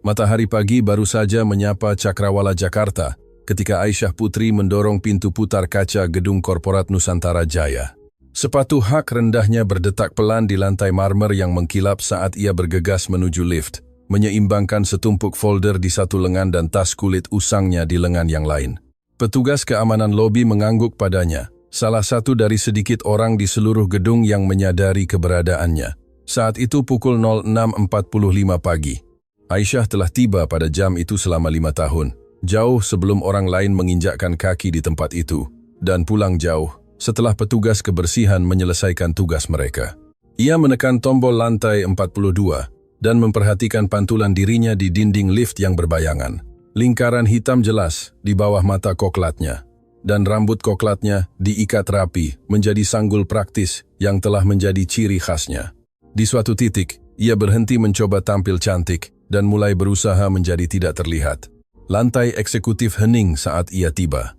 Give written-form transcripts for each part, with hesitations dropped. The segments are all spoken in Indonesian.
Matahari pagi baru saja menyapa Cakrawala Jakarta ketika Aisyah Putri mendorong pintu putar kaca gedung korporat Nusantara Jaya. Sepatu hak rendahnya berdetak pelan di lantai marmer yang mengkilap saat ia bergegas menuju lift, menyeimbangkan setumpuk folder di satu lengan dan tas kulit usangnya di lengan yang lain. Petugas keamanan lobi mengangguk padanya, salah satu dari sedikit orang di seluruh gedung yang menyadari keberadaannya. Saat itu pukul 06.45 pagi. Aisyah telah tiba pada jam itu selama 5 tahun, jauh sebelum orang lain menginjakkan kaki di tempat itu, dan pulang jauh setelah petugas kebersihan menyelesaikan tugas mereka. Ia menekan tombol lantai 42 dan memperhatikan pantulan dirinya di dinding lift yang berbayangan. Lingkaran hitam jelas di bawah mata koklatnya, dan rambut koklatnya diikat rapi menjadi sanggul praktis yang telah menjadi ciri khasnya. Di suatu titik, ia berhenti mencoba tampil cantik dan mulai berusaha menjadi tidak terlihat. Lantai eksekutif hening saat ia tiba.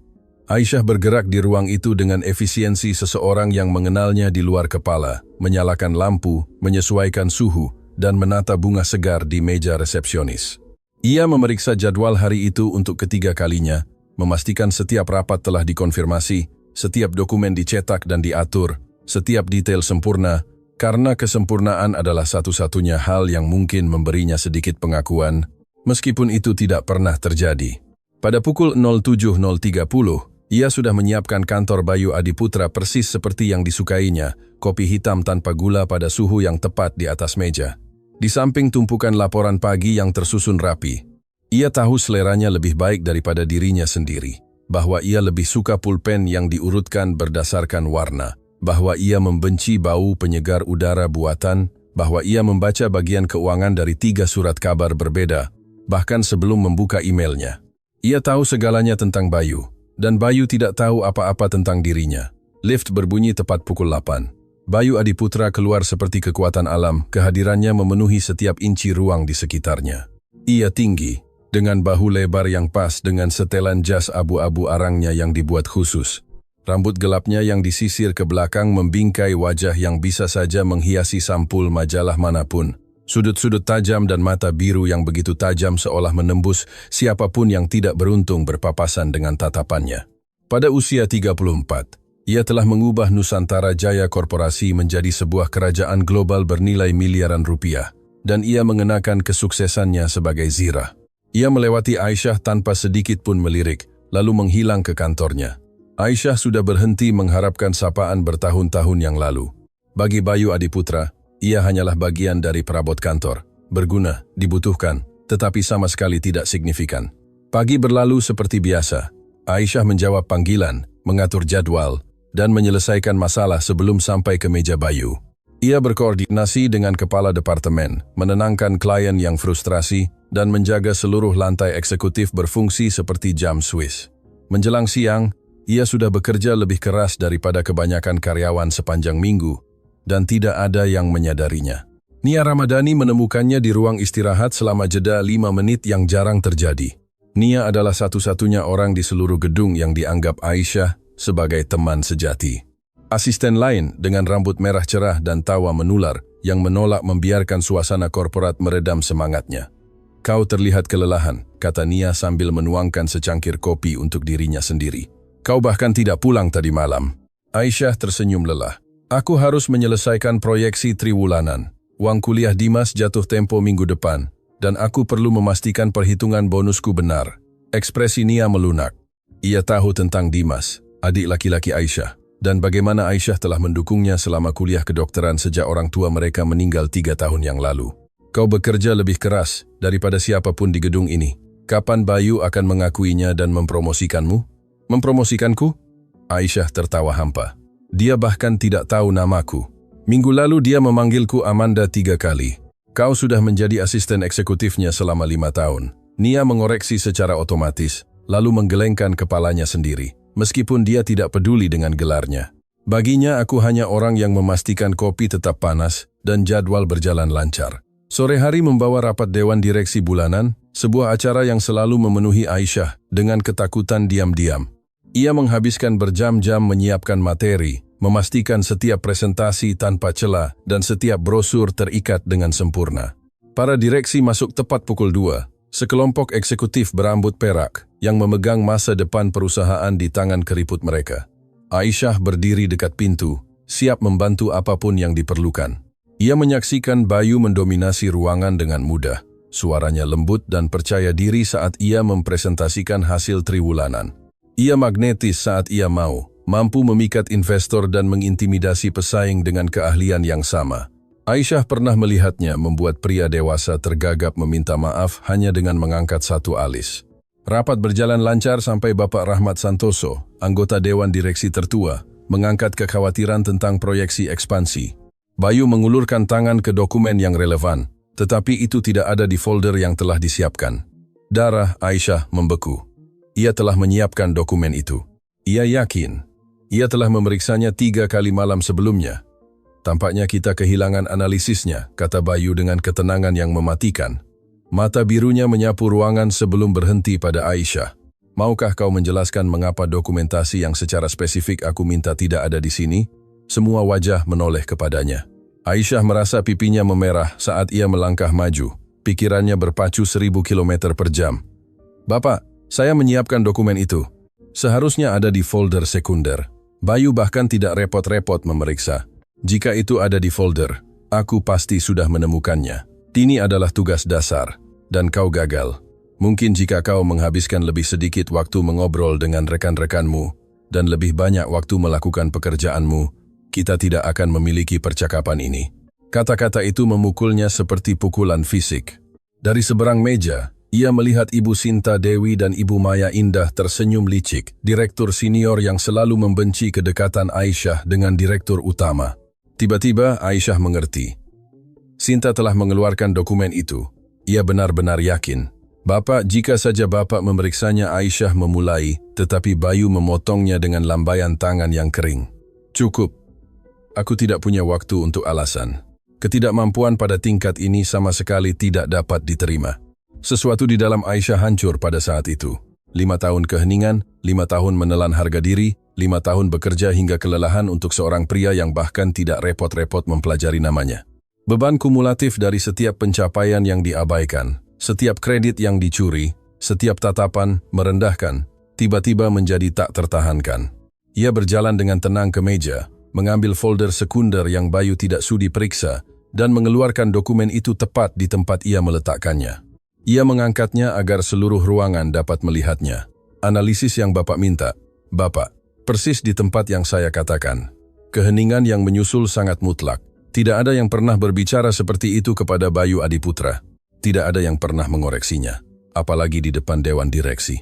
Aisyah bergerak di ruang itu dengan efisiensi seseorang yang mengenalnya di luar kepala, menyalakan lampu, menyesuaikan suhu, dan menata bunga segar di meja resepsionis. Ia memeriksa jadwal hari itu untuk ketiga kalinya, memastikan setiap rapat telah dikonfirmasi, setiap dokumen dicetak dan diatur, setiap detail sempurna, karena kesempurnaan adalah satu-satunya hal yang mungkin memberinya sedikit pengakuan, meskipun itu tidak pernah terjadi. Pada pukul 07.030, ia sudah menyiapkan kantor Bayu Adiputra persis seperti yang disukainya, kopi hitam tanpa gula pada suhu yang tepat di atas meja. Di samping tumpukan laporan pagi yang tersusun rapi, ia tahu seleranya lebih baik daripada dirinya sendiri, bahwa ia lebih suka pulpen yang diurutkan berdasarkan warna, bahwa ia membenci bau penyegar udara buatan, bahwa ia membaca bagian keuangan dari 3 surat kabar berbeda, bahkan sebelum membuka emailnya. Ia tahu segalanya tentang Bayu, dan Bayu tidak tahu apa-apa tentang dirinya. Lift berbunyi tepat pukul 8. Bayu Adiputra keluar seperti kekuatan alam, kehadirannya memenuhi setiap inci ruang di sekitarnya. Ia tinggi, dengan bahu lebar yang pas dengan setelan jas abu-abu arangnya yang dibuat khusus. Rambut gelapnya yang disisir ke belakang membingkai wajah yang bisa saja menghiasi sampul majalah manapun. Sudut-sudut tajam dan mata biru yang begitu tajam seolah menembus siapapun yang tidak beruntung berpapasan dengan tatapannya. Pada usia 34, ia telah mengubah Nusantara Jaya Korporasi menjadi sebuah kerajaan global bernilai miliaran rupiah, dan ia mengenakan kesuksesannya sebagai zirah. Ia melewati Aisyah tanpa sedikit pun melirik, lalu menghilang ke kantornya. Aisyah sudah berhenti mengharapkan sapaan bertahun-tahun yang lalu. Bagi Bayu Adiputra, ia hanyalah bagian dari perabot kantor, berguna, dibutuhkan, tetapi sama sekali tidak signifikan. Pagi berlalu seperti biasa. Aisyah menjawab panggilan, mengatur jadwal, dan menyelesaikan masalah sebelum sampai ke meja Bayu. Ia berkoordinasi dengan kepala departemen, menenangkan klien yang frustrasi, dan menjaga seluruh lantai eksekutif berfungsi seperti jam Swiss. Menjelang siang, ia sudah bekerja lebih keras daripada kebanyakan karyawan sepanjang minggu, dan tidak ada yang menyadarinya. Nia Ramadhani menemukannya di ruang istirahat selama jeda 5 menit yang jarang terjadi. Nia adalah satu-satunya orang di seluruh gedung yang dianggap Aisyah sebagai teman sejati. Asisten lain dengan rambut merah cerah dan tawa menular yang menolak membiarkan suasana korporat meredam semangatnya. "Kau terlihat kelelahan," kata Nia sambil menuangkan secangkir kopi untuk dirinya sendiri. "Kau bahkan tidak pulang tadi malam." Aisyah tersenyum lelah. "Aku harus menyelesaikan proyeksi triwulanan. Uang kuliah Dimas jatuh tempo minggu depan, dan aku perlu memastikan perhitungan bonusku benar." Ekspresi Nia melunak. Ia tahu tentang Dimas, adik laki-laki Aisyah, dan bagaimana Aisyah telah mendukungnya selama kuliah kedokteran sejak orang tua mereka meninggal 3 tahun yang lalu. "Kau bekerja lebih keras daripada siapapun di gedung ini. Kapan Bayu akan mengakuinya dan mempromosikanmu?" "Mempromosikanku?" Aisyah tertawa hampa. "Dia bahkan tidak tahu namaku. Minggu lalu dia memanggilku Amanda 3 kali. Kau sudah menjadi asisten eksekutifnya selama 5 tahun. Nia mengoreksi secara otomatis, lalu menggelengkan kepalanya sendiri, meskipun dia tidak peduli dengan gelarnya. "Baginya aku hanya orang yang memastikan kopi tetap panas dan jadwal berjalan lancar." Sore hari membawa rapat Dewan Direksi Bulanan, sebuah acara yang selalu memenuhi Aisyah dengan ketakutan diam-diam. Ia menghabiskan berjam-jam menyiapkan materi, memastikan setiap presentasi tanpa celah dan setiap brosur terikat dengan sempurna. Para direksi masuk tepat pukul 2, Sekelompok eksekutif berambut perak yang memegang masa depan perusahaan di tangan keriput mereka. Aisyah berdiri dekat pintu, siap membantu apapun yang diperlukan. Ia menyaksikan Bayu mendominasi ruangan dengan mudah. Suaranya lembut dan percaya diri saat ia mempresentasikan hasil triwulanan. Ia magnetis saat ia mau, mampu memikat investor dan mengintimidasi pesaing dengan keahlian yang sama. Aisyah pernah melihatnya membuat pria dewasa tergagap meminta maaf hanya dengan mengangkat satu alis. Rapat berjalan lancar sampai Bapak Rahmat Santoso, anggota Dewan Direksi tertua, mengangkat kekhawatiran tentang proyeksi ekspansi. Bayu mengulurkan tangan ke dokumen yang relevan, tetapi itu tidak ada di folder yang telah disiapkan. Darah Aisyah membeku. Ia telah menyiapkan dokumen itu. Ia yakin. Ia telah memeriksanya 3 kali malam sebelumnya. Tampaknya kita kehilangan analisisnya, kata Bayu dengan ketenangan yang mematikan. Mata birunya menyapu ruangan sebelum berhenti pada Aisyah. Maukah kau menjelaskan mengapa dokumentasi yang secara spesifik aku minta tidak ada di sini? Semua wajah menoleh kepadanya. Aisyah merasa pipinya memerah saat ia melangkah maju. Pikirannya berpacu 1000 km per jam. Bapak, saya menyiapkan dokumen itu. Seharusnya ada di folder sekunder. Bayu bahkan tidak repot-repot memeriksa. Jika itu ada di folder, aku pasti sudah menemukannya. Ini adalah tugas dasar, dan kau gagal. Mungkin jika kau menghabiskan lebih sedikit waktu mengobrol dengan rekan-rekanmu, dan lebih banyak waktu melakukan pekerjaanmu, kita tidak akan memiliki percakapan ini. Kata-kata itu memukulnya seperti pukulan fisik. Dari seberang meja, ia melihat Ibu Sinta Dewi dan Ibu Maya Indah tersenyum licik, direktur senior yang selalu membenci kedekatan Aisyah dengan direktur utama. Tiba-tiba Aisyah mengerti. Sinta telah mengeluarkan dokumen itu. Ia benar-benar yakin. Bapak, jika saja Bapak memeriksanya, Aisyah memulai, tetapi Bayu memotongnya dengan lambaian tangan yang kering. Cukup. Aku tidak punya waktu untuk alasan. Ketidakmampuan pada tingkat ini sama sekali tidak dapat diterima. Sesuatu di dalam Aisyah hancur pada saat itu. 5 tahun keheningan, 5 tahun menelan harga diri, 5 tahun bekerja hingga kelelahan untuk seorang pria yang bahkan tidak repot-repot mempelajari namanya. Beban kumulatif dari setiap pencapaian yang diabaikan, setiap kredit yang dicuri, setiap tatapan merendahkan, tiba-tiba menjadi tak tertahankan. Ia berjalan dengan tenang ke meja, mengambil folder sekunder yang Bayu tidak sudi periksa, dan mengeluarkan dokumen itu tepat di tempat ia meletakkannya. Ia mengangkatnya agar seluruh ruangan dapat melihatnya. Analisis yang Bapak minta, Bapak, persis di tempat yang saya katakan. Keheningan yang menyusul sangat mutlak. Tidak ada yang pernah berbicara seperti itu kepada Bayu Adiputra. Tidak ada yang pernah mengoreksinya, apalagi di depan Dewan Direksi.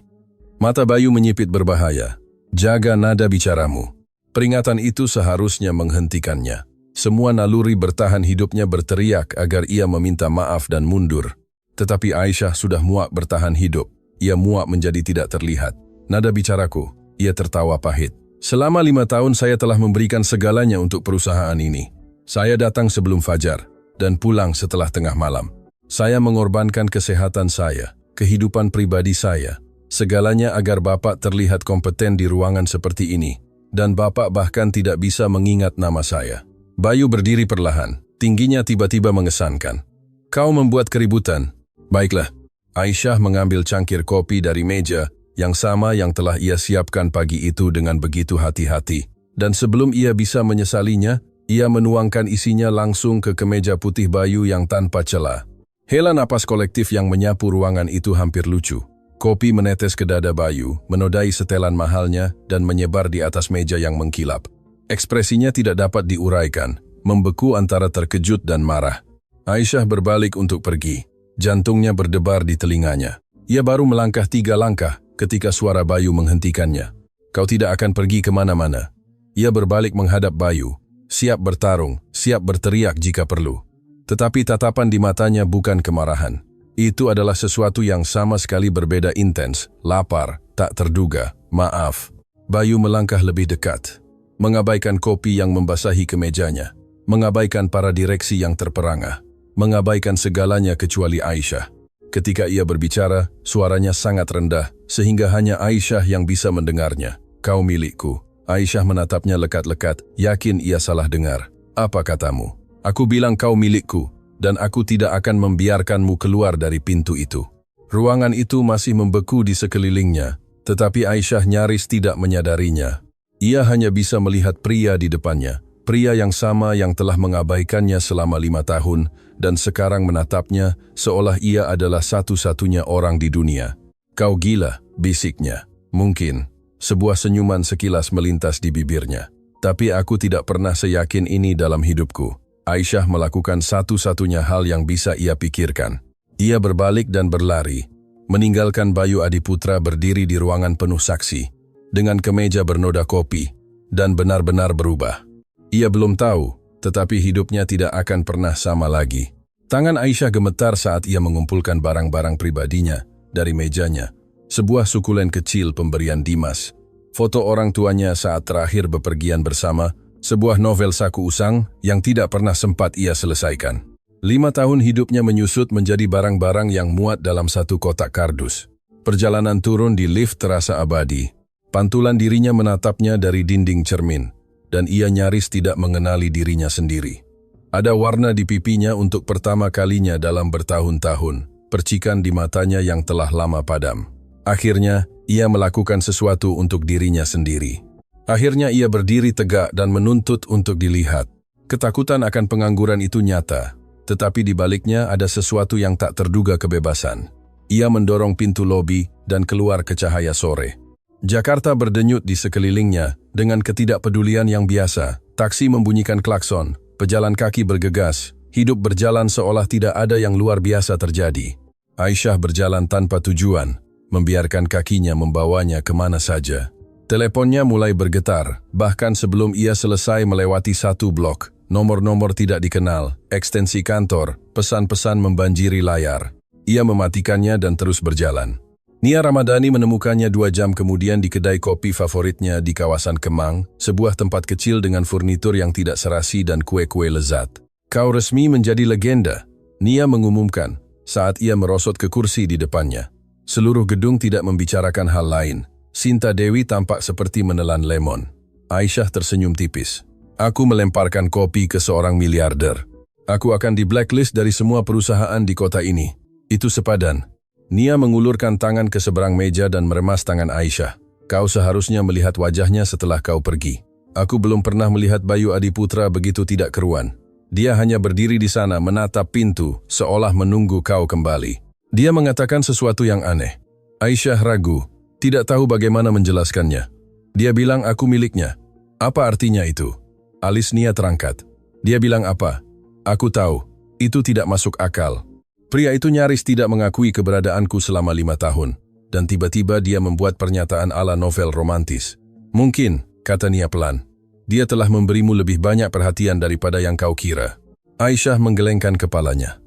Mata Bayu menyipit berbahaya. Jaga nada bicaramu. Peringatan itu seharusnya menghentikannya. Semua naluri bertahan hidupnya berteriak agar ia meminta maaf dan mundur. Tetapi Aisyah sudah muak bertahan hidup. Ia muak menjadi tidak terlihat. Nada bicaraku, ia tertawa pahit. Selama 5 tahun saya telah memberikan segalanya untuk perusahaan ini. Saya datang sebelum fajar dan pulang setelah tengah malam. Saya mengorbankan kesehatan saya, kehidupan pribadi saya, segalanya agar Bapak terlihat kompeten di ruangan seperti ini. Dan Bapak bahkan tidak bisa mengingat nama saya. Bayu berdiri perlahan, tingginya tiba-tiba mengesankan. Kau membuat keributan. Baiklah. Aisyah mengambil cangkir kopi dari meja, yang sama yang telah ia siapkan pagi itu dengan begitu hati-hati. Dan sebelum ia bisa menyesalinya, ia menuangkan isinya langsung ke kemeja putih Bayu yang tanpa celah. Hela napas kolektif yang menyapu ruangan itu hampir lucu. Kopi menetes ke dada Bayu, menodai setelan mahalnya dan menyebar di atas meja yang mengkilap. Ekspresinya tidak dapat diuraikan, membeku antara terkejut dan marah. Aisyah berbalik untuk pergi. Jantungnya berdebar di telinganya. Ia baru melangkah 3 langkah ketika suara Bayu menghentikannya. Kau tidak akan pergi kemana-mana. Ia berbalik menghadap Bayu. Siap bertarung, siap berteriak jika perlu. Tetapi tatapan di matanya bukan kemarahan. Itu adalah sesuatu yang sama sekali berbeda intens, lapar, tak terduga, maaf. Bayu melangkah lebih dekat, mengabaikan kopi yang membasahi kemejanya, mengabaikan para direksi yang terperangah, mengabaikan segalanya kecuali Aisyah. Ketika ia berbicara, suaranya sangat rendah, sehingga hanya Aisyah yang bisa mendengarnya. Kau milikku. Aisyah menatapnya lekat-lekat, yakin ia salah dengar. Apa katamu? Aku bilang kau milikku, dan aku tidak akan membiarkanmu keluar dari pintu itu. Ruangan itu masih membeku di sekelilingnya, tetapi Aisyah nyaris tidak menyadarinya. Ia hanya bisa melihat pria di depannya, pria yang sama yang telah mengabaikannya selama 5 tahun dan sekarang menatapnya seolah ia adalah satu-satunya orang di dunia. "Kau gila," bisiknya. Mungkin. Sebuah senyuman sekilas melintas di bibirnya. "Tapi aku tidak pernah seyakin ini dalam hidupku." Aisyah melakukan satu-satunya hal yang bisa ia pikirkan. Ia berbalik dan berlari, meninggalkan Bayu Adiputra berdiri di ruangan penuh saksi, dengan kemeja bernoda kopi, dan benar-benar berubah. Ia belum tahu, tetapi hidupnya tidak akan pernah sama lagi. Tangan Aisyah gemetar saat ia mengumpulkan barang-barang pribadinya dari mejanya. Sebuah sukulen kecil pemberian Dimas, foto orang tuanya saat terakhir bepergian bersama, sebuah novel saku usang yang tidak pernah sempat ia selesaikan. 5 tahun hidupnya menyusut menjadi barang-barang yang muat dalam satu kotak kardus. Perjalanan turun di lift terasa abadi. Pantulan dirinya menatapnya dari dinding cermin, dan ia nyaris tidak mengenali dirinya sendiri. Ada warna di pipinya untuk pertama kalinya dalam bertahun-tahun, percikan di matanya yang telah lama padam. Akhirnya, ia melakukan sesuatu untuk dirinya sendiri. Akhirnya ia berdiri tegak dan menuntut untuk dilihat. Ketakutan akan pengangguran itu nyata, tetapi di baliknya ada sesuatu yang tak terduga kebebasan. Ia mendorong pintu lobi dan keluar ke cahaya sore. Jakarta berdenyut di sekelilingnya dengan ketidakpedulian yang biasa. Taksi membunyikan klakson, pejalan kaki bergegas, hidup berjalan seolah tidak ada yang luar biasa terjadi. Aisyah berjalan tanpa tujuan, membiarkan kakinya membawanya kemana saja. Teleponnya mulai bergetar, bahkan sebelum ia selesai melewati satu blok. Nomor-nomor tidak dikenal, ekstensi kantor, pesan-pesan membanjiri layar. Ia mematikannya dan terus berjalan. Nia Ramadhani menemukannya 2 jam kemudian di kedai kopi favoritnya di kawasan Kemang, sebuah tempat kecil dengan furnitur yang tidak serasi dan kue-kue lezat. "Kau resmi menjadi legenda," Nia mengumumkan saat ia merosot ke kursi di depannya. Seluruh gedung tidak membicarakan hal lain. Sinta Dewi tampak seperti menelan lemon. Aisyah tersenyum tipis. "Aku melemparkan kopi ke seorang miliarder. Aku akan di blacklist dari semua perusahaan di kota ini. Itu sepadan." Nia mengulurkan tangan ke seberang meja dan meremas tangan Aisyah. "Kau seharusnya melihat wajahnya setelah kau pergi. Aku belum pernah melihat Bayu Adiputra begitu tidak keruan. Dia hanya berdiri di sana menatap pintu, seolah menunggu kau kembali." Dia mengatakan sesuatu yang aneh. Aisyah ragu, tidak tahu bagaimana menjelaskannya. Dia bilang aku miliknya. Apa artinya itu? Alis Nia terangkat. Dia bilang apa? Aku tahu, itu tidak masuk akal. Pria itu nyaris tidak mengakui keberadaanku selama 5 tahun. Dan tiba-tiba dia membuat pernyataan ala novel romantis. "Mungkin," kata Nia pelan, "dia telah memberimu lebih banyak perhatian daripada yang kau kira." Aisyah menggelengkan kepalanya.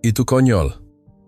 "Itu konyol.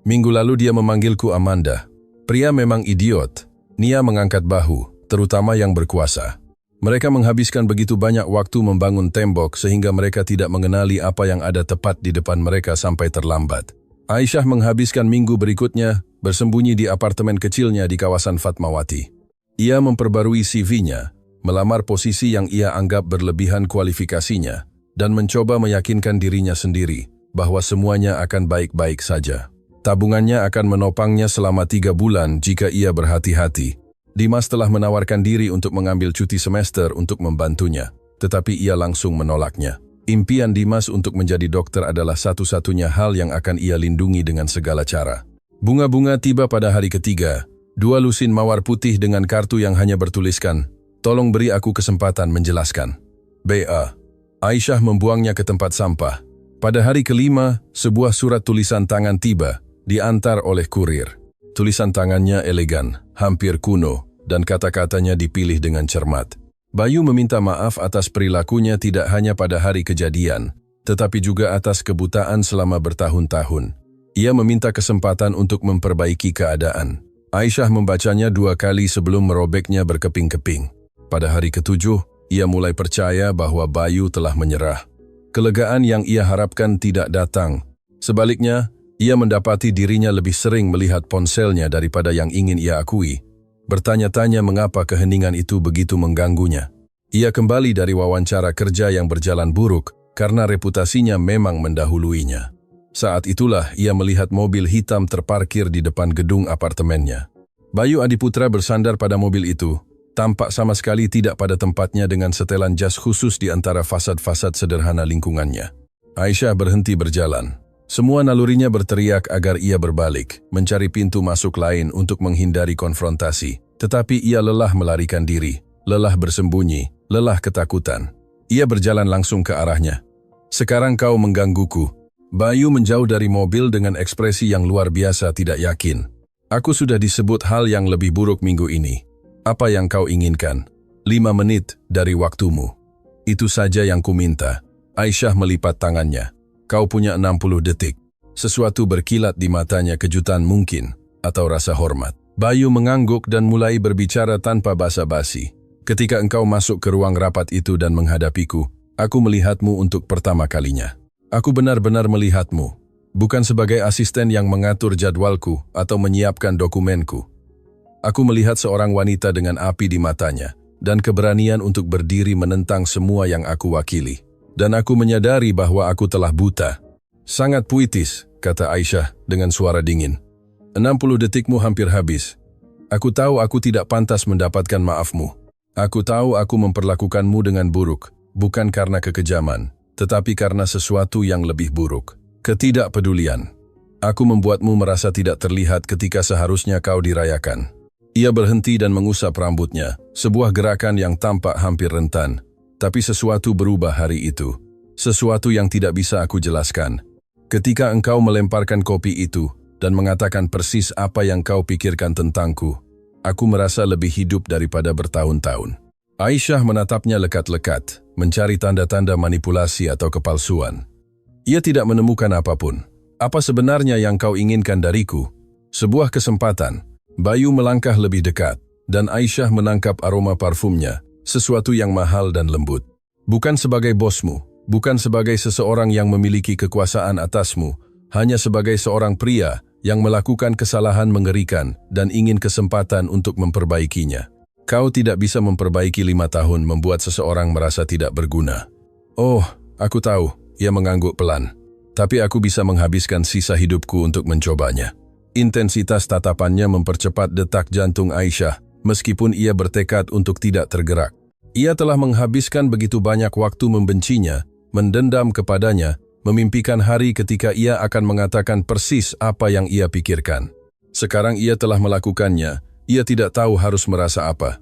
Minggu lalu dia memanggilku Amanda. Pria memang idiot." Nia mengangkat bahu, terutama yang berkuasa. Mereka menghabiskan begitu banyak waktu membangun tembok sehingga mereka tidak mengenali apa yang ada tepat di depan mereka sampai terlambat. Aisyah menghabiskan minggu berikutnya bersembunyi di apartemen kecilnya di kawasan Fatmawati. Ia memperbarui CV-nya, melamar posisi yang ia anggap berlebihan kualifikasinya, dan mencoba meyakinkan dirinya sendiri bahwa semuanya akan baik-baik saja. Tabungannya akan menopangnya selama 3 bulan jika ia berhati-hati. Dimas telah menawarkan diri untuk mengambil cuti semester untuk membantunya, tetapi ia langsung menolaknya. Impian Dimas untuk menjadi dokter adalah satu-satunya hal yang akan ia lindungi dengan segala cara. Bunga-bunga tiba pada hari ketiga, 2 lusin mawar putih dengan kartu yang hanya bertuliskan, "Tolong beri aku kesempatan menjelaskan. B.A." Aisyah membuangnya ke tempat sampah. Pada hari kelima, sebuah surat tulisan tangan tiba, diantar oleh kurir. Tulisan tangannya elegan, hampir kuno, dan kata-katanya dipilih dengan cermat. Bayu meminta maaf atas perilakunya tidak hanya pada hari kejadian, tetapi juga atas kebutaan selama bertahun-tahun. Ia meminta kesempatan untuk memperbaiki keadaan. Aisyah membacanya 2 kali sebelum merobeknya berkeping-keping. Pada hari ke-7, ia mulai percaya bahwa Bayu telah menyerah. Kelegaan yang ia harapkan tidak datang. Sebaliknya, ia mendapati dirinya lebih sering melihat ponselnya daripada yang ingin ia akui. Bertanya-tanya mengapa keheningan itu begitu mengganggunya. Ia kembali dari wawancara kerja yang berjalan buruk karena reputasinya memang mendahuluinya. Saat itulah ia melihat mobil hitam terparkir di depan gedung apartemennya. Bayu Adiputra bersandar pada mobil itu, tampak sama sekali tidak pada tempatnya dengan setelan jas khusus di antara fasad-fasad sederhana lingkungannya. Aisyah berhenti berjalan. Semua nalurinya berteriak agar ia berbalik, mencari pintu masuk lain untuk menghindari konfrontasi. Tetapi ia lelah melarikan diri, lelah bersembunyi, lelah ketakutan. Ia berjalan langsung ke arahnya. "Sekarang kau menggangguku." Bayu menjauh dari mobil dengan ekspresi yang luar biasa tidak yakin. "Aku sudah disebut hal yang lebih buruk minggu ini. Apa yang kau inginkan? 5 menit dari waktumu. Itu saja yang kuminta." Aisyah melipat tangannya. "Kau punya 60 detik. Sesuatu berkilat di matanya, kejutan mungkin, atau rasa hormat. Bayu mengangguk dan mulai berbicara tanpa basa-basi. "Ketika engkau masuk ke ruang rapat itu dan menghadapiku, aku melihatmu untuk pertama kalinya. Aku benar-benar melihatmu, bukan sebagai asisten yang mengatur jadwalku atau menyiapkan dokumenku. Aku melihat seorang wanita dengan api di matanya dan keberanian untuk berdiri menentang semua yang aku wakili. Dan aku menyadari bahwa aku telah buta." "Sangat puitis," kata Aisyah dengan suara dingin. 60 detikmu hampir habis. Aku tahu aku tidak pantas mendapatkan maafmu. Aku tahu aku memperlakukanmu dengan buruk, bukan karena kekejaman, tetapi karena sesuatu yang lebih buruk. Ketidakpedulian. Aku membuatmu merasa tidak terlihat ketika seharusnya kau dirayakan." Ia berhenti dan mengusap rambutnya, sebuah gerakan yang tampak hampir rentan. Tapi sesuatu berubah hari itu. Sesuatu yang tidak bisa aku jelaskan. Ketika engkau melemparkan kopi itu dan mengatakan persis apa yang kau pikirkan tentangku, aku merasa lebih hidup daripada bertahun-tahun. Aisyah menatapnya lekat-lekat, mencari tanda-tanda manipulasi atau kepalsuan. Ia tidak menemukan apapun. "Apa sebenarnya yang kau inginkan dariku?" Sebuah kesempatan. Bayu melangkah lebih dekat, dan Aisyah menangkap aroma parfumnya, sesuatu yang mahal dan lembut. "Bukan sebagai bosmu, bukan sebagai seseorang yang memiliki kekuasaan atasmu, hanya sebagai seorang pria yang melakukan kesalahan mengerikan dan ingin kesempatan untuk memperbaikinya. Kau tidak bisa memperbaiki 5 tahun membuat seseorang merasa tidak berguna." "Oh, aku tahu," ia mengangguk pelan. "Tapi aku bisa menghabiskan sisa hidupku untuk mencobanya." Intensitas tatapannya mempercepat detak jantung Aisyah, meskipun ia bertekad untuk tidak tergerak. Ia telah menghabiskan begitu banyak waktu membencinya, mendendam kepadanya, memimpikan hari ketika ia akan mengatakan persis apa yang ia pikirkan. Sekarang ia telah melakukannya, ia tidak tahu harus merasa apa.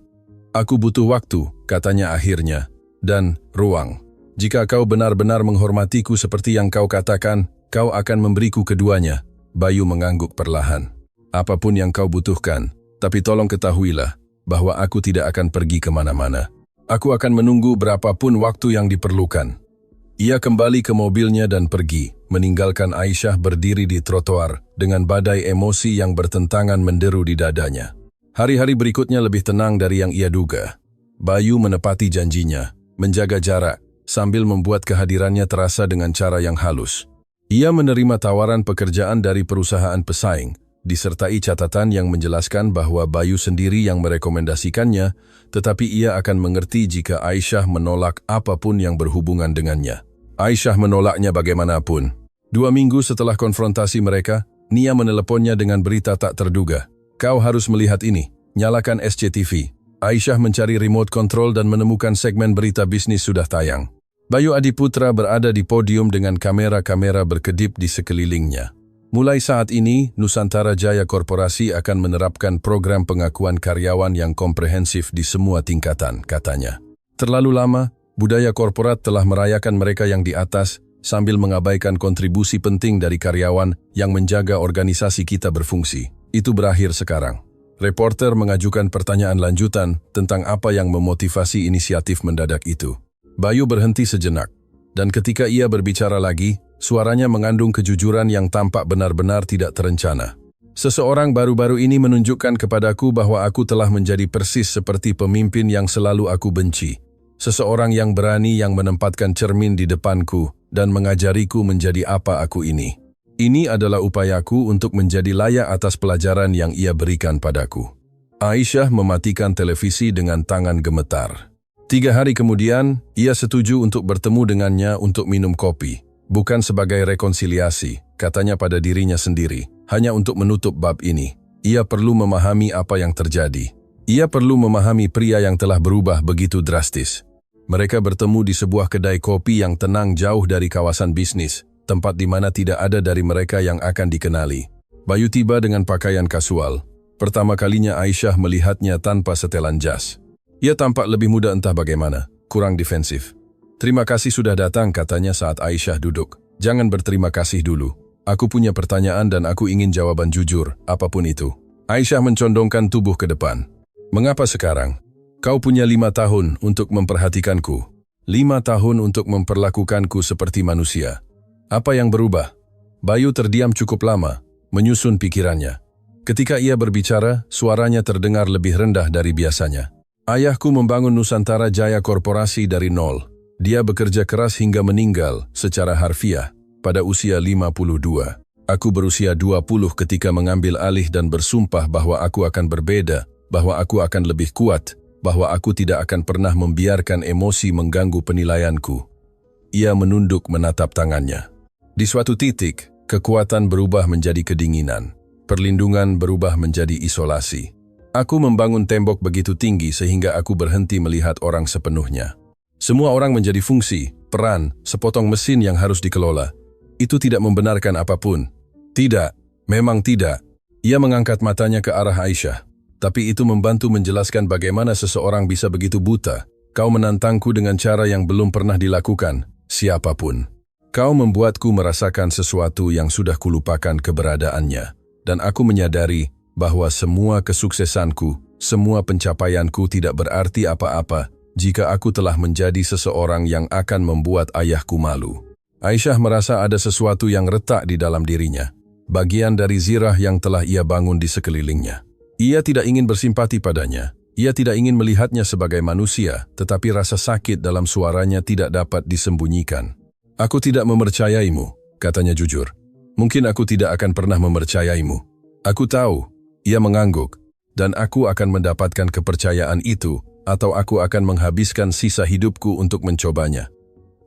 "Aku butuh waktu," katanya akhirnya, "dan ruang. Jika kau benar-benar menghormatiku seperti yang kau katakan, kau akan memberiku keduanya." Bayu mengangguk perlahan. "Apapun yang kau butuhkan, tapi tolong ketahuilah bahwa aku tidak akan pergi kemana-mana. Aku akan menunggu berapapun waktu yang diperlukan." Ia kembali ke mobilnya dan pergi, meninggalkan Aisyah berdiri di trotoar dengan badai emosi yang bertentangan menderu di dadanya. Hari-hari berikutnya lebih tenang dari yang ia duga. Bayu menepati janjinya, menjaga jarak, sambil membuat kehadirannya terasa dengan cara yang halus. Ia menerima tawaran pekerjaan dari perusahaan pesaing, disertai catatan yang menjelaskan bahwa Bayu sendiri yang merekomendasikannya, tetapi ia akan mengerti jika Aisyah menolak apapun yang berhubungan dengannya. Aisyah menolaknya bagaimanapun. 2 minggu setelah konfrontasi mereka, Nia meneleponnya dengan berita tak terduga. "Kau harus melihat ini, nyalakan SCTV." Aisyah mencari remote control dan menemukan segmen berita bisnis sudah tayang. Bayu Adiputra berada di podium dengan kamera-kamera berkedip di sekelilingnya. Mulai saat ini, Nusantara Jaya Korporasi akan menerapkan program pengakuan karyawan yang komprehensif di semua tingkatan, katanya. "Terlalu lama, budaya korporat telah merayakan mereka yang di atas sambil mengabaikan kontribusi penting dari karyawan yang menjaga organisasi kita berfungsi. Itu berakhir sekarang." Reporter mengajukan pertanyaan lanjutan tentang apa yang memotivasi inisiatif mendadak itu. Bayu berhenti sejenak, dan ketika ia berbicara lagi, suaranya mengandung kejujuran yang tampak benar-benar tidak terencana. "Seseorang baru-baru ini menunjukkan kepadaku bahwa aku telah menjadi persis seperti pemimpin yang selalu aku benci. Seseorang yang berani yang menempatkan cermin di depanku dan mengajariku menjadi apa aku ini. Ini adalah upayaku untuk menjadi layak atas pelajaran yang ia berikan padaku." Aisyah mematikan televisi dengan tangan gemetar. 3 hari kemudian, ia setuju untuk bertemu dengannya untuk minum kopi, bukan sebagai rekonsiliasi, katanya pada dirinya sendiri, hanya untuk menutup bab ini. Ia perlu memahami apa yang terjadi. Ia perlu memahami pria yang telah berubah begitu drastis. Mereka bertemu di sebuah kedai kopi yang tenang jauh dari kawasan bisnis, tempat di mana tidak ada dari mereka yang akan dikenali. Bayu tiba dengan pakaian kasual. Pertama kalinya Aisyah melihatnya tanpa setelan jas. Ia tampak lebih muda entah bagaimana, kurang defensif. "Terima kasih sudah datang," katanya saat Aisyah duduk. "Jangan berterima kasih dulu. Aku punya pertanyaan dan aku ingin jawaban jujur, apapun itu." Aisyah mencondongkan tubuh ke depan. "Mengapa sekarang? Kau punya 5 tahun untuk memperhatikanku. 5 tahun untuk memperlakukanku seperti manusia. Apa yang berubah?" Bayu terdiam cukup lama, menyusun pikirannya. Ketika ia berbicara, suaranya terdengar lebih rendah dari biasanya. "Ayahku membangun Nusantara Jaya Korporasi dari nol. Dia bekerja keras hingga meninggal secara harfiah pada usia 52. Aku berusia 20 ketika mengambil alih dan bersumpah bahwa aku akan berbeda, bahwa aku akan lebih kuat, bahwa aku tidak akan pernah membiarkan emosi mengganggu penilaianku." Ia menunduk menatap tangannya. Di suatu titik, kekuatan berubah menjadi kedinginan. Perlindungan berubah menjadi isolasi. "Aku membangun tembok begitu tinggi sehingga aku berhenti melihat orang sepenuhnya. Semua orang menjadi fungsi, peran, sepotong mesin yang harus dikelola. Itu tidak membenarkan apapun." "Tidak, memang tidak." Ia mengangkat matanya ke arah Aisyah. "Tapi itu membantu menjelaskan bagaimana seseorang bisa begitu buta. Kau menantangku dengan cara yang belum pernah dilakukan, siapapun. Kau membuatku merasakan sesuatu yang sudah kulupakan keberadaannya. Dan aku menyadari bahwa semua kesuksesanku, semua pencapaianku tidak berarti apa-apa jika aku telah menjadi seseorang yang akan membuat ayahku malu." Aisyah merasa ada sesuatu yang retak di dalam dirinya, bagian dari zirah yang telah ia bangun di sekelilingnya. Ia tidak ingin bersimpati padanya, ia tidak ingin melihatnya sebagai manusia, tetapi rasa sakit dalam suaranya tidak dapat disembunyikan. "Aku tidak mempercayaimu," katanya jujur. "Mungkin aku tidak akan pernah mempercayaimu. Aku tahu," ia mengangguk, "dan aku akan mendapatkan kepercayaan itu, atau aku akan menghabiskan sisa hidupku untuk mencobanya.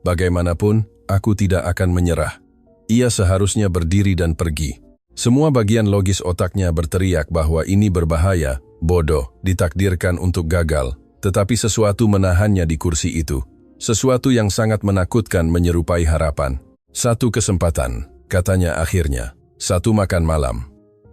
Bagaimanapun, aku tidak akan menyerah." Ia seharusnya berdiri dan pergi. Semua bagian logis otaknya berteriak bahwa ini berbahaya, bodoh, ditakdirkan untuk gagal, tetapi sesuatu menahannya di kursi itu. Sesuatu yang sangat menakutkan menyerupai harapan. "Satu kesempatan," katanya akhirnya. "Satu makan malam.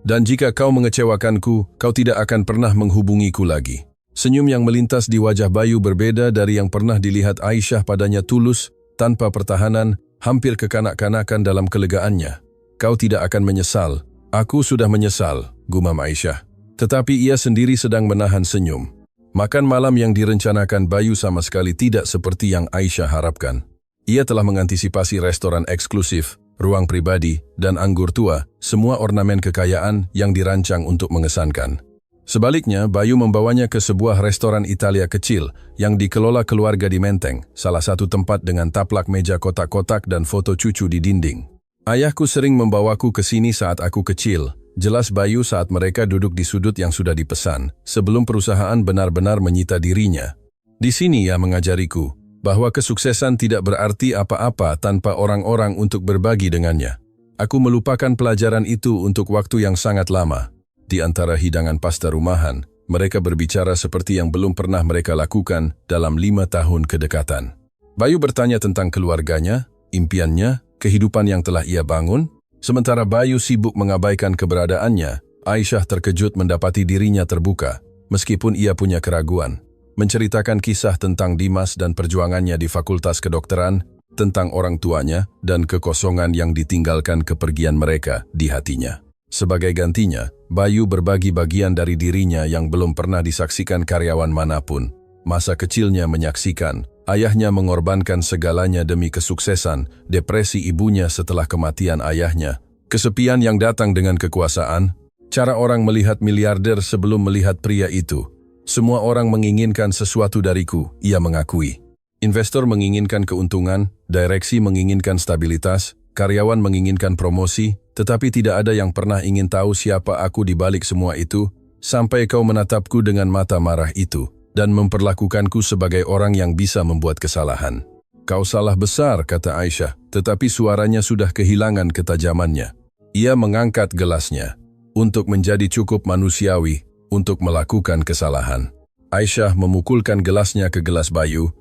Dan jika kau mengecewakanku, kau tidak akan pernah menghubungiku lagi." Senyum yang melintas di wajah Bayu berbeda dari yang pernah dilihat Aisyah padanya, tulus, tanpa pertahanan, hampir kekanak-kanakan dalam kelegaannya. "Kau tidak akan menyesal." "Aku sudah menyesal," gumam Aisyah. Tetapi ia sendiri sedang menahan senyum. Makan malam yang direncanakan Bayu sama sekali tidak seperti yang Aisyah harapkan. Ia telah mengantisipasi restoran eksklusif, ruang pribadi, dan anggur tua, semua ornamen kekayaan yang dirancang untuk mengesankan. Sebaliknya, Bayu membawanya ke sebuah restoran Italia kecil yang dikelola keluarga di Menteng, salah satu tempat dengan taplak meja kotak-kotak dan foto cucu di dinding. "Ayahku sering membawaku ke sini saat aku kecil," jelas Bayu saat mereka duduk di sudut yang sudah dipesan, sebelum perusahaan benar-benar menyita dirinya. "Di sini ia mengajariku bahwa kesuksesan tidak berarti apa-apa tanpa orang-orang untuk berbagi dengannya. Aku melupakan pelajaran itu untuk waktu yang sangat lama." Di antara hidangan pasta rumahan, mereka berbicara seperti yang belum pernah mereka lakukan dalam 5 tahun kedekatan. Bayu bertanya tentang keluarganya, impiannya, kehidupan yang telah ia bangun. Sementara Bayu sibuk mengabaikan keberadaannya, Aisyah terkejut mendapati dirinya terbuka, meskipun ia punya keraguan. Menceritakan kisah tentang Dimas dan perjuangannya di Fakultas Kedokteran, tentang orang tuanya dan kekosongan yang ditinggalkan kepergian mereka di hatinya. Sebagai gantinya, Bayu berbagi bagian dari dirinya yang belum pernah disaksikan karyawan manapun. Masa kecilnya menyaksikan ayahnya mengorbankan segalanya demi kesuksesan, depresi ibunya setelah kematian ayahnya, kesepian yang datang dengan kekuasaan, cara orang melihat miliarder sebelum melihat pria itu. "Semua orang menginginkan sesuatu dariku," ia mengakui. Investor menginginkan keuntungan, direksi menginginkan stabilitas, karyawan menginginkan promosi, tetapi tidak ada yang pernah ingin tahu siapa aku di balik semua itu, sampai kau menatapku dengan mata marah itu dan memperlakukanku sebagai orang yang bisa membuat kesalahan. Kau salah besar, kata Aisyah, tetapi suaranya sudah kehilangan ketajamannya. Ia mengangkat gelasnya. Untuk menjadi cukup manusiawi, untuk melakukan kesalahan. Aisyah memukulkan gelasnya ke gelas Bayu,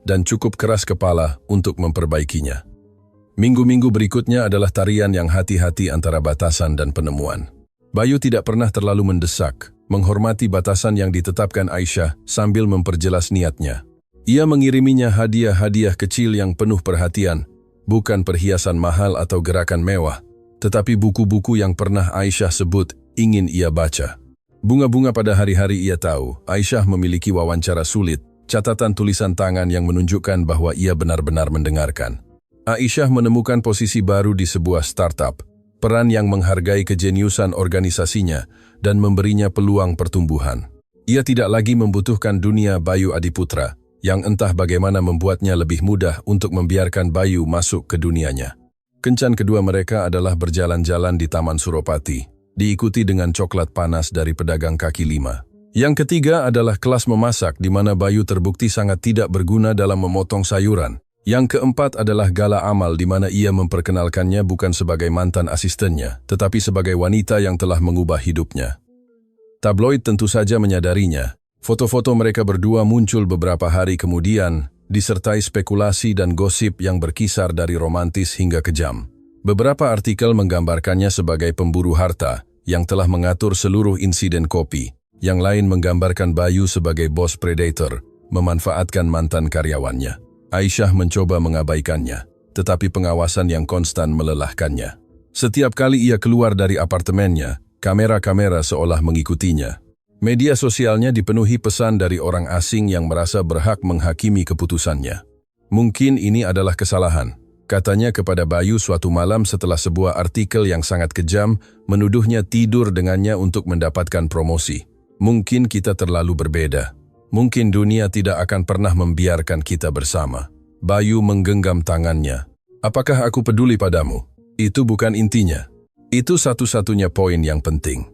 dan cukup keras kepala untuk memperbaikinya. Minggu-minggu berikutnya adalah tarian yang hati-hati antara batasan dan penemuan. Bayu tidak pernah terlalu mendesak, menghormati batasan yang ditetapkan Aisyah sambil memperjelas niatnya. Ia mengiriminya hadiah-hadiah kecil yang penuh perhatian, bukan perhiasan mahal atau gerakan mewah, tetapi buku-buku yang pernah Aisyah sebut ingin ia baca. Bunga-bunga pada hari-hari ia tahu, Aisyah memiliki wawancara sulit, catatan tulisan tangan yang menunjukkan bahwa ia benar-benar mendengarkan. Aisyah menemukan posisi baru di sebuah startup, peran yang menghargai kejeniusan organisasinya dan memberinya peluang pertumbuhan. Ia tidak lagi membutuhkan dunia Bayu Adiputra, yang entah bagaimana membuatnya lebih mudah untuk membiarkan Bayu masuk ke dunianya. Kencan kedua mereka adalah berjalan-jalan di Taman Suropati, diikuti dengan coklat panas dari pedagang kaki lima. Yang ketiga adalah kelas memasak di mana Bayu terbukti sangat tidak berguna dalam memotong sayuran. Yang keempat adalah gala amal di mana ia memperkenalkannya bukan sebagai mantan asistennya, tetapi sebagai wanita yang telah mengubah hidupnya. Tabloid tentu saja menyadarinya. Foto-foto mereka berdua muncul beberapa hari kemudian, disertai spekulasi dan gosip yang berkisar dari romantis hingga kejam. Beberapa artikel menggambarkannya sebagai pemburu harta yang telah mengatur seluruh insiden kopi. Yang lain menggambarkan Bayu sebagai bos predator, memanfaatkan mantan karyawannya. Aisyah mencoba mengabaikannya, tetapi pengawasan yang konstan melelahkannya. Setiap kali ia keluar dari apartemennya, kamera-kamera seolah mengikutinya. Media sosialnya dipenuhi pesan dari orang asing yang merasa berhak menghakimi keputusannya. Mungkin ini adalah kesalahan, katanya kepada Bayu suatu malam setelah sebuah artikel yang sangat kejam menuduhnya tidur dengannya untuk mendapatkan promosi. Mungkin kita terlalu berbeda. Mungkin dunia tidak akan pernah membiarkan kita bersama. Bayu menggenggam tangannya. Apakah aku peduli padamu? Itu bukan intinya. Itu satu-satunya poin yang penting.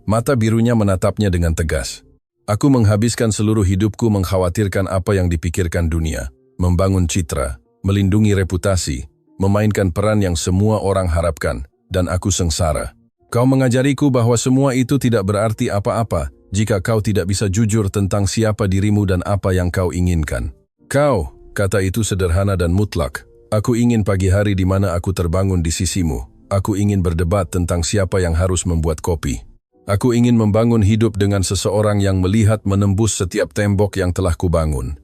Mata birunya menatapnya dengan tegas. Aku menghabiskan seluruh hidupku mengkhawatirkan apa yang dipikirkan dunia. Membangun citra, melindungi reputasi, memainkan peran yang semua orang harapkan, dan aku sengsara. Kau mengajariku bahwa semua itu tidak berarti apa-apa jika kau tidak bisa jujur tentang siapa dirimu dan apa yang kau inginkan. Kau, kata itu sederhana dan mutlak. Aku ingin pagi hari di mana aku terbangun di sisimu. Aku ingin berdebat tentang siapa yang harus membuat kopi. Aku ingin membangun hidup dengan seseorang yang melihat menembus setiap tembok yang telah kubangun.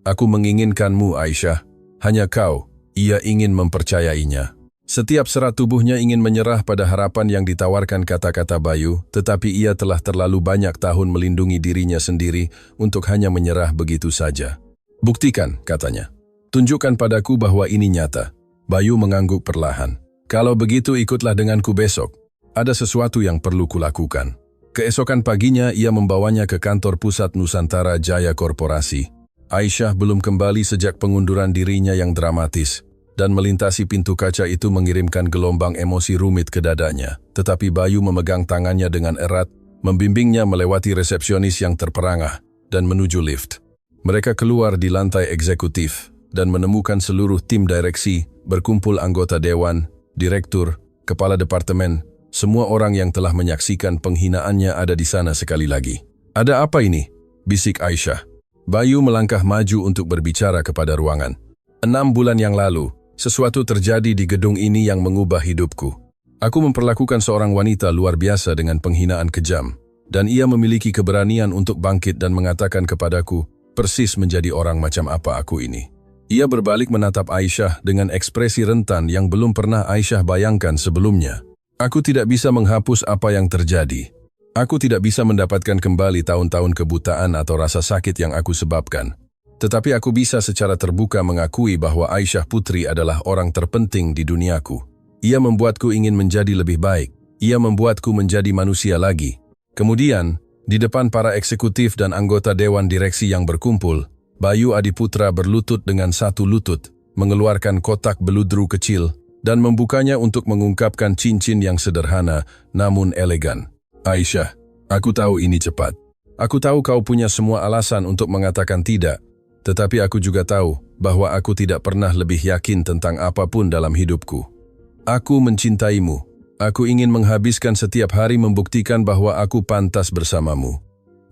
Aku menginginkanmu, Aisyah. Hanya kau, ia ingin mempercayainya. Setiap serat tubuhnya ingin menyerah pada harapan yang ditawarkan kata-kata Bayu, tetapi ia telah terlalu banyak tahun melindungi dirinya sendiri untuk hanya menyerah begitu saja. Buktikan, katanya. Tunjukkan padaku bahwa ini nyata. Bayu mengangguk perlahan. Kalau begitu ikutlah denganku besok. Ada sesuatu yang perlu kulakukan. Keesokan paginya ia membawanya ke kantor pusat Nusantara Jaya Korporasi. Aisyah belum kembali sejak pengunduran dirinya yang dramatis, dan melintasi pintu kaca itu mengirimkan gelombang emosi rumit ke dadanya. Tetapi Bayu memegang tangannya dengan erat, membimbingnya melewati resepsionis yang terperangah, dan menuju lift. Mereka keluar di lantai eksekutif, dan menemukan seluruh tim direksi, berkumpul anggota dewan, direktur, kepala departemen. Semua orang yang telah menyaksikan penghinaannya ada di sana sekali lagi. Ada apa ini? Bisik Aisyah. Bayu melangkah maju untuk berbicara kepada ruangan. 6 bulan yang lalu, sesuatu terjadi di gedung ini yang mengubah hidupku. Aku memperlakukan seorang wanita luar biasa dengan penghinaan kejam, dan ia memiliki keberanian untuk bangkit dan mengatakan kepadaku, persis menjadi orang macam apa aku ini. Ia berbalik menatap Aisyah dengan ekspresi rentan yang belum pernah Aisyah bayangkan sebelumnya. Aku tidak bisa menghapus apa yang terjadi. Aku tidak bisa mendapatkan kembali tahun-tahun kebutaan atau rasa sakit yang aku sebabkan. Tetapi aku bisa secara terbuka mengakui bahwa Aisyah Putri adalah orang terpenting di duniaku. Ia membuatku ingin menjadi lebih baik. Ia membuatku menjadi manusia lagi. Kemudian, di depan para eksekutif dan anggota dewan direksi yang berkumpul, Bayu Adiputra berlutut dengan satu lutut, mengeluarkan kotak beludru kecil, dan membukanya untuk mengungkapkan cincin yang sederhana, namun elegan. Aisyah, aku tahu ini cepat. Aku tahu kau punya semua alasan untuk mengatakan tidak. Tetapi aku juga tahu bahwa aku tidak pernah lebih yakin tentang apapun dalam hidupku. Aku mencintaimu. Aku ingin menghabiskan setiap hari membuktikan bahwa aku pantas bersamamu.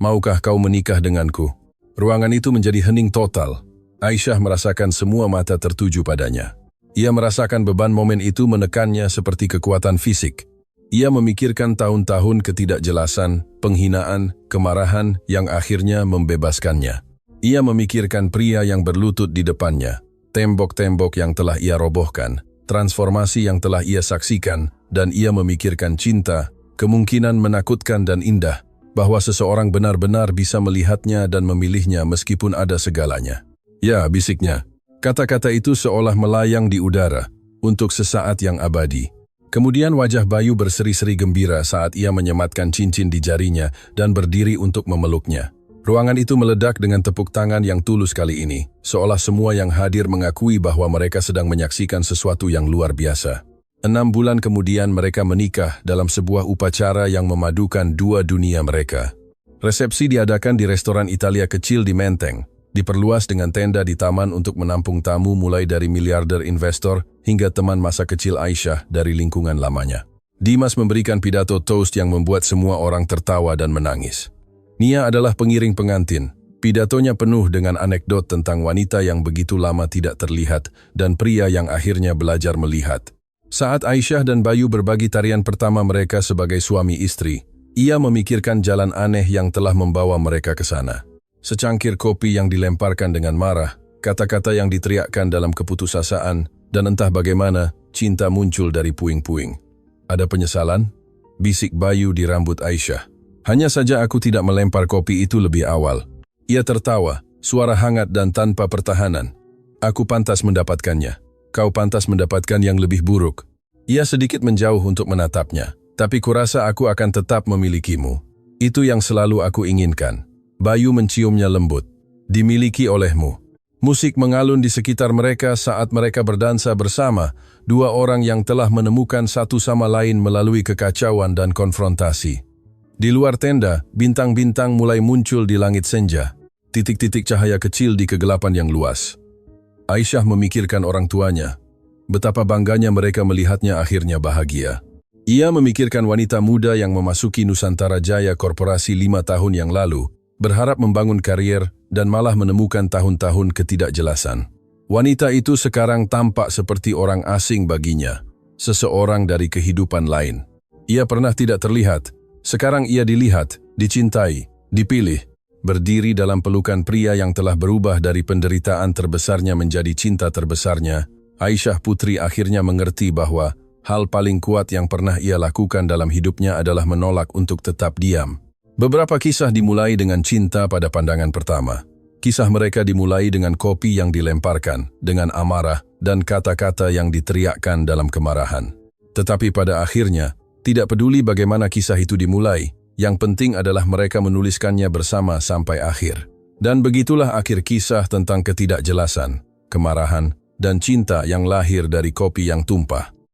Maukah kau menikah denganku? Ruangan itu menjadi hening total. Aisyah merasakan semua mata tertuju padanya. Ia merasakan beban momen itu menekannya seperti kekuatan fisik. Ia memikirkan tahun-tahun ketidakjelasan, penghinaan, kemarahan yang akhirnya membebaskannya. Ia memikirkan pria yang berlutut di depannya, tembok-tembok yang telah ia robohkan, transformasi yang telah ia saksikan, dan ia memikirkan cinta, kemungkinan menakutkan dan indah, bahwa seseorang benar-benar bisa melihatnya dan memilihnya meskipun ada segalanya. Ya, bisiknya. Kata-kata itu seolah melayang di udara, untuk sesaat yang abadi. Kemudian wajah Bayu berseri-seri gembira saat ia menyematkan cincin di jarinya dan berdiri untuk memeluknya. Ruangan itu meledak dengan tepuk tangan yang tulus kali ini, seolah semua yang hadir mengakui bahwa mereka sedang menyaksikan sesuatu yang luar biasa. 6 bulan kemudian mereka menikah dalam sebuah upacara yang memadukan dua dunia mereka. Resepsi diadakan di restoran Italia kecil di Menteng, diperluas dengan tenda di taman untuk menampung tamu mulai dari miliarder investor hingga teman masa kecil Aisyah dari lingkungan lamanya. Dimas memberikan pidato toast yang membuat semua orang tertawa dan menangis. Nia adalah pengiring pengantin. Pidatonya penuh dengan anekdot tentang wanita yang begitu lama tidak terlihat dan pria yang akhirnya belajar melihat. Saat Aisyah dan Bayu berbagi tarian pertama mereka sebagai suami istri, ia memikirkan jalan aneh yang telah membawa mereka ke sana. Secangkir kopi yang dilemparkan dengan marah, kata-kata yang diteriakkan dalam keputusasaan, dan entah bagaimana cinta muncul dari puing-puing. Ada penyesalan? Bisik Bayu di rambut Aisyah. Hanya saja aku tidak melempar kopi itu lebih awal. Ia tertawa, suara hangat dan tanpa pertahanan. Aku pantas mendapatkannya. Kau pantas mendapatkan yang lebih buruk. Ia sedikit menjauh untuk menatapnya, tapi kurasa aku akan tetap memilikimu. Itu yang selalu aku inginkan. Bayu menciumnya lembut. Dimiliki olehmu. Musik mengalun di sekitar mereka saat mereka berdansa bersama, dua orang yang telah menemukan satu sama lain melalui kekacauan dan konfrontasi. Di luar tenda, bintang-bintang mulai muncul di langit senja, titik-titik cahaya kecil di kegelapan yang luas. Aisyah memikirkan orang tuanya. Betapa bangganya mereka melihatnya akhirnya bahagia. Ia memikirkan wanita muda yang memasuki Nusantara Jaya Korporasi 5 tahun yang lalu, berharap membangun karier dan malah menemukan tahun-tahun ketidakjelasan. Wanita itu sekarang tampak seperti orang asing baginya, seseorang dari kehidupan lain. Ia pernah tidak terlihat. Sekarang ia dilihat, dicintai, dipilih, berdiri dalam pelukan pria yang telah berubah dari penderitaan terbesarnya menjadi cinta terbesarnya. Aisyah Putri akhirnya mengerti bahwa hal paling kuat yang pernah ia lakukan dalam hidupnya adalah menolak untuk tetap diam. Beberapa kisah dimulai dengan cinta pada pandangan pertama. Kisah mereka dimulai dengan kopi yang dilemparkan, dengan amarah, dan kata-kata yang diteriakkan dalam kemarahan. Tetapi pada akhirnya, tidak peduli bagaimana kisah itu dimulai, yang penting adalah mereka menuliskannya bersama sampai akhir. Dan begitulah akhir kisah tentang ketidakjelasan, kemarahan, dan cinta yang lahir dari kopi yang tumpah.